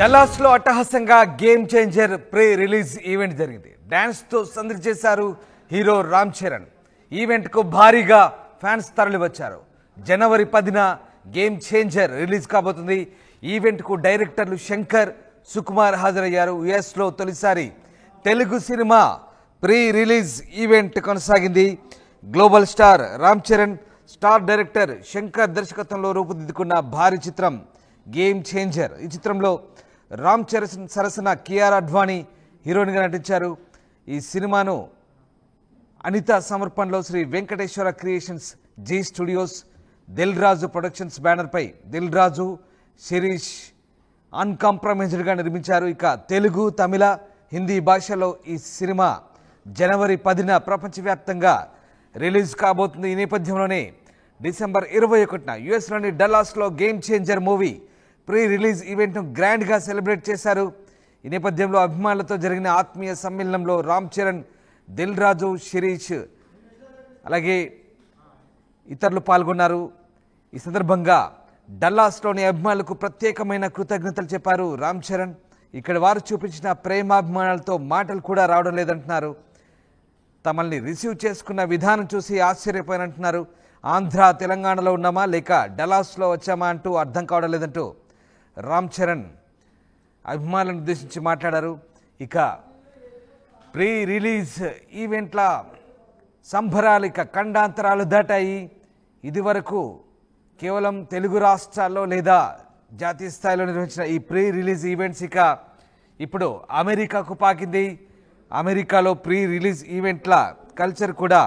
డల్లాస్లో అట్టహాసంగా game changer pre release event జరిగింది. డాన్స్తో సందడి చేశారు హీరో రామ్ చరణ్. ఈవెంట్కు భారీగా ఫ్యాన్స్ తరలివచ్చారు. జనవరి 10న గేమ్ చేంజర్ రిలీజ్ కాబోతుంది. ఈవెంట్కు డైరెక్టర్లు శంకర్, సుకుమార్ హాజరయ్యారు. యుఎస్లో తొలిసారి Telugu cinema pre release event కొనసాగింది. Global star Ram Charan, star director Shankar దర్శకత్వంలో రూపుదిద్దుకున్న భారీ చిత్రం గేమ్ చేంజర్. ఈ చిత్రంలో రామ్ చరణ్ సరసన కియారా అడ్వాణి హీరోయిన్గా నటించారు. ఈ సినిమాను అనిత సమర్పణలో Sri Venkateswara creations, Zee studios, Dil Raju productions బ్యానర్పై దిల్ రాజు, శిరీష్ అన్కాంప్రమైజ్డ్గా నిర్మించారు. ఇక తెలుగు, తమిళ, హిందీ భాషలో ఈ సినిమా జనవరి 10న ప్రపంచవ్యాప్తంగా రిలీజ్ కాబోతుంది. ఈ నేపథ్యంలోనే డిసెంబర్ 21న యుఎస్లోని డల్లాస్లో game changer movie pre release ఈవెంట్ను గ్రాండ్గా సెలబ్రేట్ చేశారు. ఈ నేపథ్యంలో అభిమానులతో జరిగిన ఆత్మీయ సమ్మేళనంలో రామ్ చరణ్, దిల్ రాజు, శిరీష్ అలాగే ఇతరులు పాల్గొన్నారు. ఈ సందర్భంగా డల్లాస్లోని అభిమానులకు ప్రత్యేకమైన కృతజ్ఞతలు చెప్పారు రామ్ చరణ్. ఇక్కడ వారు చూపించిన ప్రేమాభిమానాలతో మాటలు కూడా రావడం లేదంటున్నారు. తమల్ని రిసీవ్ చేసుకున్న విధానం చూసి ఆశ్చర్యపోయినంటున్నారు. ఆంధ్ర, తెలంగాణలో ఉన్నామా లేక డల్లాస్లో వచ్చామా అంటూ అర్థం కావడం లేదంటూ రామ్ చరణ్ అభిమానులను ఉద్దేశించి మాట్లాడారు. ఇక ప్రీ రిలీజ్ ఈవెంట్ల సంబరాలు ఇక ఖండాంతరాలు దాటాయి. ఇదివరకు కేవలం తెలుగు రాష్ట్రాల్లో లేదా జాతీయ స్థాయిలో నిర్వహించిన ఈ ప్రీ రిలీజ్ ఈవెంట్స్ ఇక ఇప్పుడు అమెరికాకు పాకింది. అమెరికాలో ప్రీ రిలీజ్ ఈవెంట్ల కల్చర్ కూడా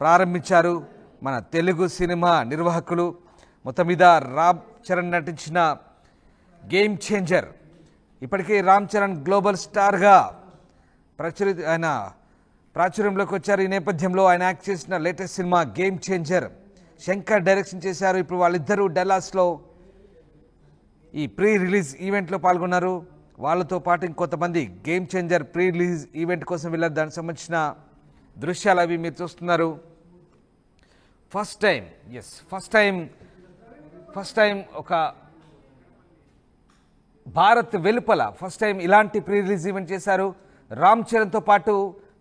ప్రారంభించారు మన తెలుగు సినిమా నిర్వాహకులు. మొత్తం మీద రామ్ చరణ్ నటించిన గేమ్ చేంజర్ ఇప్పటికే రామ్ చరణ్ గ్లోబల్ స్టార్గా ఆయన ప్రాచుర్యంలోకి వచ్చారు. ఈ నేపథ్యంలో ఆయన యాక్ట్ చేసిన latest cinema game changer Shankar direction చేశారు. ఇప్పుడు వాళ్ళిద్దరూ డల్లాస్లో ఈ ప్రీ రిలీజ్ ఈవెంట్లో పాల్గొన్నారు. వాళ్ళతో పాటు ఇంకొంతమంది game changer pre release event కోసం వెళ్ళారు. దానికి సంబంధించిన దృశ్యాలు అవి మీరు చూస్తున్నారు. ఫస్ట్ టైం ఒక భారత్ వెలుపల ఫస్ట్ టైం ఇలాంటి ప్రీ రిలీజ్ ఈవెంట్ చేశారు. రామ్ చరణ్తో పాటు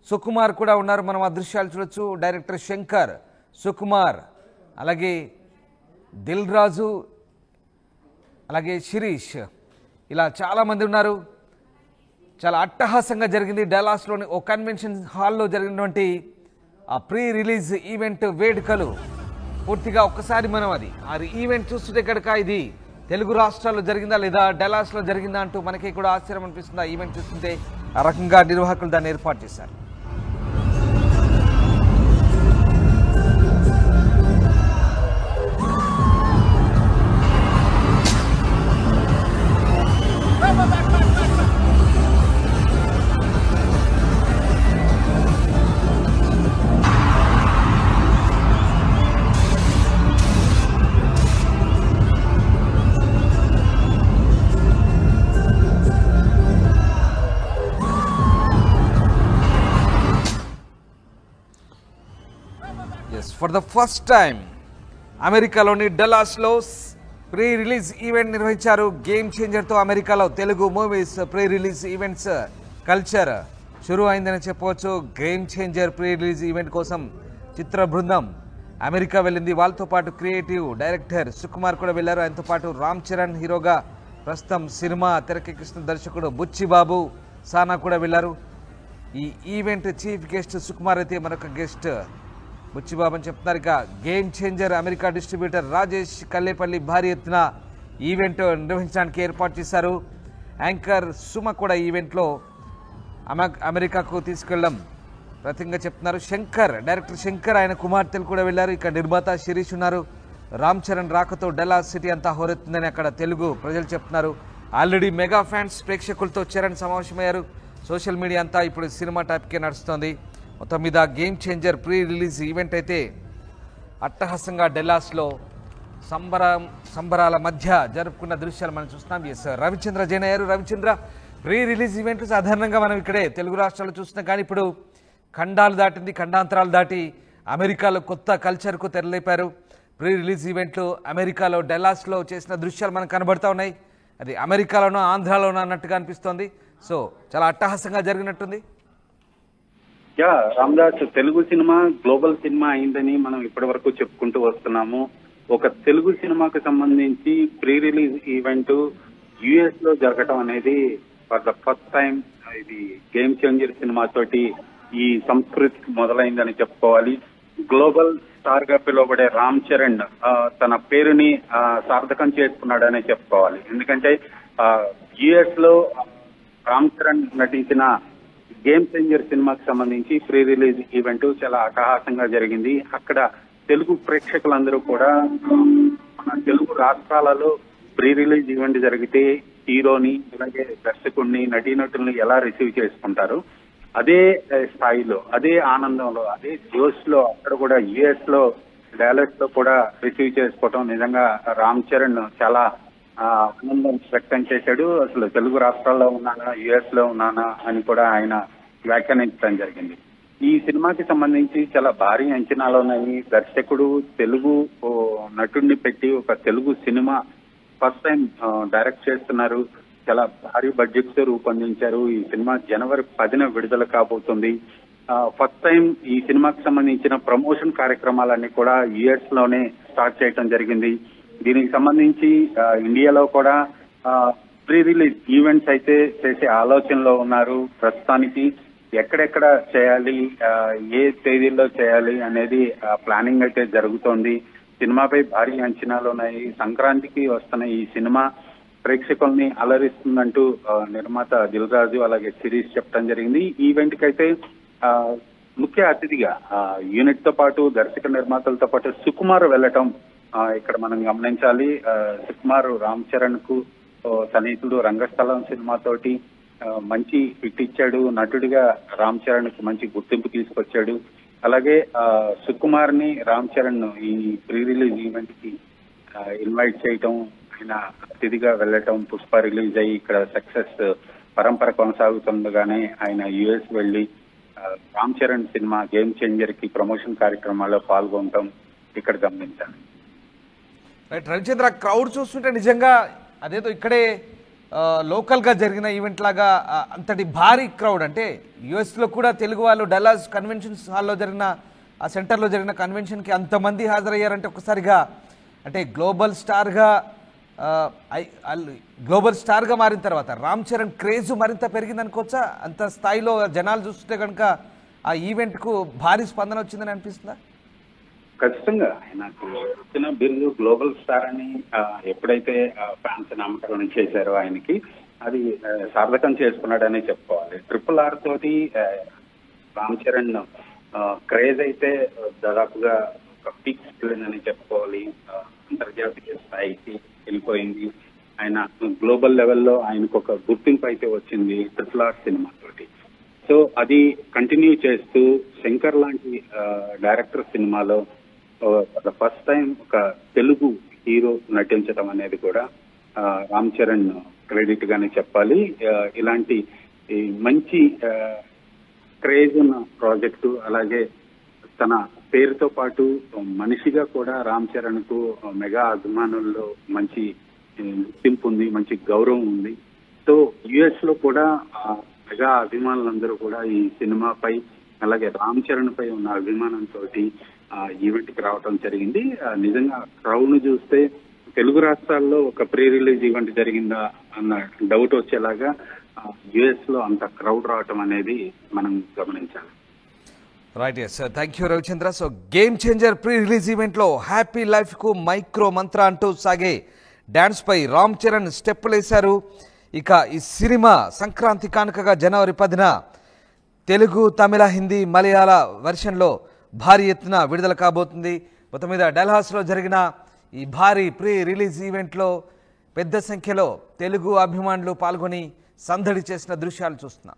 సుకుమార్ కూడా ఉన్నారు. మనం ఆ దృశ్యాలు చూడొచ్చు. డైరెక్టర్ శంకర్, సుకుమార్, అలాగే దిల్ రాజు, అలాగే శిరీష్, ఇలా చాలామంది ఉన్నారు. చాలా అట్టహాసంగా జరిగింది. డల్లాస్లోని ఓ కన్వెన్షన్ హాల్లో జరిగినటువంటి ఆ ప్రీ రిలీజ్ ఈవెంట్ వేడుకలు పూర్తిగా ఒక్కసారి మనం ఆ ఈవెంట్ చూస్తుంటే కనుక ఇది తెలుగు రాష్ట్రాల్లో జరిగిందా లేదా డల్లాస్లో జరిగిందా అంటూ మనకి కూడా ఆశ్చర్యం అనిపిస్తుంది. ఆ ఈవెంట్ చూస్తుంటే ఆ రకంగా నిర్వాహకులు దాన్ని ఏర్పాటు చేశారు. ఫర్ ద ఫస్ట్ టైం అమెరికాలోని డల్లాస్లో ప్రీ రిలీజ్ ఈవెంట్ నిర్వహించారు. గేమ్ చేంజర్తో అమెరికాలో Telugu movies pre release events culture షురూ అయిందని చెప్పవచ్చు. Game changer pre release event కోసం చిత్ర బృందం అమెరికా వెళ్ళింది. వాళ్ళతో పాటు క్రియేటివ్ డైరెక్టర్ సుకుమార్ కూడా వెళ్ళారు. ఆయనతో పాటు రామ్ చరణ్ హీరోగా ప్రస్తుతం సినిమా తెరకెక్కిస్తున్న దర్శకుడు బుచ్చిబాబు సానా కూడా వెళ్ళారు. ఈ ఈవెంట్ చీఫ్ గెస్ట్ సుకుమార్ అయితే మరొక గెస్ట్ బుచ్చిబాబు అని చెప్తున్నారు. ఇక game changer America distributor Rajesh Kallepalli భారీ ఎత్తున ఈవెంట్ నిర్వహించడానికి ఏర్పాటు చేశారు. యాంకర్ సుమ కూడా ఈవెంట్లో అమెరికాకు తీసుకెళ్ళడం ప్రతిగా చెప్తున్నారు. డైరెక్టర్ శంకర్, ఆయన కుమార్తెలు కూడా వెళ్ళారు. ఇక నిర్మాత శిరీష్ ఉన్నారు. రామ్ చరణ్ రాకతో డల్లాస్ సిటీ అంతా హోరెత్తుందని అక్కడ తెలుగు ప్రజలు చెప్తున్నారు. ఆల్రెడీ మెగా ఫ్యాన్స్ ప్రేక్షకులతో చరణ్ సమావేశమయ్యారు. సోషల్ మీడియా అంతా ఇప్పుడు సినిమా టాపికే నడుస్తోంది. మొత్తం మీద game changer pre release event అయితే అట్టహాసంగా డల్లాస్లో సంబరాల మధ్య జరుపుకున్న దృశ్యాలు మనం చూస్తున్నాం. రవిచంద్ర జైన్ అయ్యారు. రవిచంద్ర, ప్రీ రిలీజ్ ఈవెంట్ సాధారణంగా మనం ఇక్కడే తెలుగు రాష్ట్రాల్లో చూస్తున్నాం, కానీ ఇప్పుడు ఖండాలు దాటింది, ఖండాంతరాలు దాటి అమెరికాలో కొత్త కల్చర్కు తెరలేపారు. ప్రీ రిలీజ్ ఈవెంట్లు అమెరికాలో డల్లాస్లో చేసిన దృశ్యాలు మనకు కనబడతా ఉన్నాయి. అది అమెరికాలోనో ఆంధ్రాలోనో అన్నట్టుగా అనిపిస్తోంది. సో చాలా అట్టహాసంగా జరిగినట్టుంది. Ramdas, Telugu cinema global cinema అయిందని మనం ఇప్పటి వరకు చెప్పుకుంటూ వస్తున్నాము. ఒక తెలుగు సినిమాకి సంబంధించి ప్రీ రిలీజ్ ఈవెంట్ యుఎస్ లో జరగటం అనేది ఫర్ ద ఫస్ట్ టైం ఇది గేమ్ చేంజర్ సినిమా తోటి ఈ సంస్కృతి మొదలైందని చెప్పుకోవాలి. గ్లోబల్ స్టార్ గా పిలువబడే రామ్ చరణ్ తన పేరుని సార్థకం చేసుకున్నాడనే చెప్పుకోవాలి. ఎందుకంటే యుఎస్ లో రామ్ చరణ్ నటించిన గేమ్ చేంజర్ సినిమాకి సంబంధించి ప్రీ రిలీజ్ ఈవెంట్ చాలా అట్టహాసంగా జరిగింది. అక్కడ తెలుగు ప్రేక్షకులందరూ కూడా మన తెలుగు రాష్ట్రాలలో ప్రీ రిలీజ్ ఈవెంట్ జరిగితే హీరోని అలాగే దర్శకుడిని నటీనటుల్ని ఎలా రిసీవ్ చేసుకుంటారు, అదే స్థాయిలో అదే ఆనందంలో అదే జోష్ లో అక్కడ కూడా యుఎస్ లో డాలస్ లో కూడా రిసీవ్ చేసుకోవటం నిజంగా రామ్ చరణ్ చాలా ఆనందం వ్యక్తం చేశాడు. అసలు తెలుగు రాష్ట్రాల్లో ఉన్నానా యుఎస్ లో ఉన్నానా అని కూడా ఆయన వ్యాఖ్యానించడం జరిగింది. ఈ సినిమాకి సంబంధించి చాలా భారీ అంచనాలు ఉన్నాయి. దర్శకుడు తెలుగు నటుడిని పెట్టి ఒక Telugu cinema first time direct చేస్తున్నారు. చాలా భారీ బడ్జెట్ తో రూపొందించారు. ఈ సినిమా జనవరి 10న విడుదల కాబోతుంది. ఫస్ట్ టైం ఈ సినిమాకి సంబంధించిన ప్రమోషన్ కార్యక్రమాలన్నీ కూడా యుఎస్ లోనే స్టార్ట్ చేయడం జరిగింది. దీనికి సంబంధించి ఇండియాలో కూడా ప్రీ రిలీజ్ ఈవెంట్స్ అయితే చేసే ఆలోచనలో ఉన్నారు. ప్రస్తుతానికి ఎక్కడెక్కడ చేయాలి, ఏ తేదీల్లో చేయాలి అనేది ప్లానింగ్ అయితే జరుగుతోంది. సినిమాపై భారీ అంచనాలు ఉన్నాయి. సంక్రాంతికి వస్తున్న ఈ సినిమా ప్రేక్షకుల్ని అలరిస్తుందంటూ నిర్మాత దిల్ రాజు అలాగే సిరీస్ చెప్పడం జరిగింది. ఈ ఈవెంట్ కి అయితే ముఖ్య అతిథిగా యూనిట్ తో పాటు దర్శక నిర్మాతలతో పాటు సుకుమార్ వెళ్ళటం ఇక్కడ మనం గమనించాలి. సుకుమార్ రామ్ చరణ్ కు సన్నిహితుడు. రంగస్థలం సినిమాతోటి మంచి హిట్ ఇచ్చాడు. నటుడిగా రామ్ చరణ్ కు మంచి గుర్తింపు తీసుకొచ్చాడు. అలాగే సుకుమార్ ని రామ్ చరణ్ ఈ ప్రీ రిలీజ్ ఈవెంట్ కి ఇన్వైట్ చేయటం, ఆయన అతిథిగా వెళ్ళటం, పుష్ప రిలీజ్ అయ్యి ఇక్కడ సక్సెస్ పరంపర కొనసాగుతుండగానే ఆయన యుఎస్ వెళ్లి Ram Charan cinema game changer కి ప్రమోషన్ కార్యక్రమాల్లో పాల్గొనటం ఇక్కడ గమనించాలి. రైట్ రవిచంద్ర, క్రౌడ్ చూస్తుంటే నిజంగా అదేదో ఇక్కడే లోకల్గా జరిగిన ఈవెంట్ లాగా అంతటి భారీ క్రౌడ్. అంటే యుఎస్లో కూడా తెలుగు వాళ్ళు డల్లాస్ కన్వెన్షన్ హాల్లో జరిగిన ఆ సెంటర్లో జరిగిన కన్వెన్షన్కి అంతమంది హాజరయ్యారంటే ఒకసారిగా అంటే గ్లోబల్ స్టార్గా మారిన తర్వాత రామ్ చరణ్ క్రేజ్ మరింత పెరిగింది అనుకోవచ్చా? అంత స్థాయిలో జనాలు చూస్తుంటే కనుక ఆ ఈవెంట్కు భారీ స్పందన వచ్చిందని అనిపిస్తుందా? ఖచ్చితంగా ఆయనకు వచ్చిన బిరుదు గ్లోబల్ స్టార్ అని ఎప్పుడైతే ఫ్యాన్స్ నామకరణం చేశారో ఆయనకి అది సార్థకం చేసుకున్నాడనే చెప్పుకోవాలి. RRR తోటి రామ్ చరణ్ క్రేజ్ అయితే దాదాపుగా ఒక పీక్స్ వెళ్ళిందని చెప్పుకోవాలి. అంతర్జాతీయ స్థాయికి వెళ్ళిపోయింది. ఆయన గ్లోబల్ లెవెల్లో ఆయనకు ఒక గుర్తింపు అయితే వచ్చింది RRR సినిమా తోటి. సో అది కంటిన్యూ చేస్తూ శంకర్ లాంటి డైరెక్టర్ సినిమాలో ఫస్ట్ టైం ఒక తెలుగు హీరో నటించడం అనేది కూడా రామ్ చరణ్ క్రెడిట్ గానే చెప్పాలి. ఇలాంటి మంచి క్రేజ్ ఉన్న ప్రాజెక్టు, అలాగే తన పేరుతో పాటు మనిషిగా కూడా రామ్ చరణ్ కు మెగా అభిమానుల్లో మంచి గుర్తింపు ఉంది, మంచి గౌరవం ఉంది. సో యుఎస్ లో కూడా మెగా అభిమానులందరూ కూడా ఈ సినిమాపై అలాగే రామ్ చరణ్ పై ఉన్న అభిమానంతో ఈవెంట్ కి రావడం జరిగింది. నిజంగా క్రౌడ్ ను చూస్తే తెలుగు రాష్ట్రాల్లో ఒక ప్రీ రిలీజ్ ఈవెంట్ జరిగిందా అన్న డౌట్ వచ్చేలాగా యుఎస్ లో అంత క్రౌడ్ రావటం అనేది మనం గమనించాలి. Right, yes, thank you Ravichandra. So game changer pre release ఈవెంట్లో హ్యాపీ లైఫ్కు మైక్రో మంత్ర అంటూ సాగే డాన్స్పై రామ్ చరణ్ స్టెప్పులు వేశారు. ఇక ఈ సినిమా సంక్రాంతి కానుకగా జనవరి 10న తెలుగు, తమిళ, హిందీ, మలయాళ వెర్షన్లో భారీ ఎత్తున విడుదల కాబోతుంది. మొత్తం మీద డల్హాస్లో జరిగిన ఈ భారీ ప్రీ రిలీజ్ ఈవెంట్లో పెద్ద సంఖ్యలో తెలుగు అభిమానులు పాల్గొని సందడి చేసిన దృశ్యాలు చూస్తున్నాం.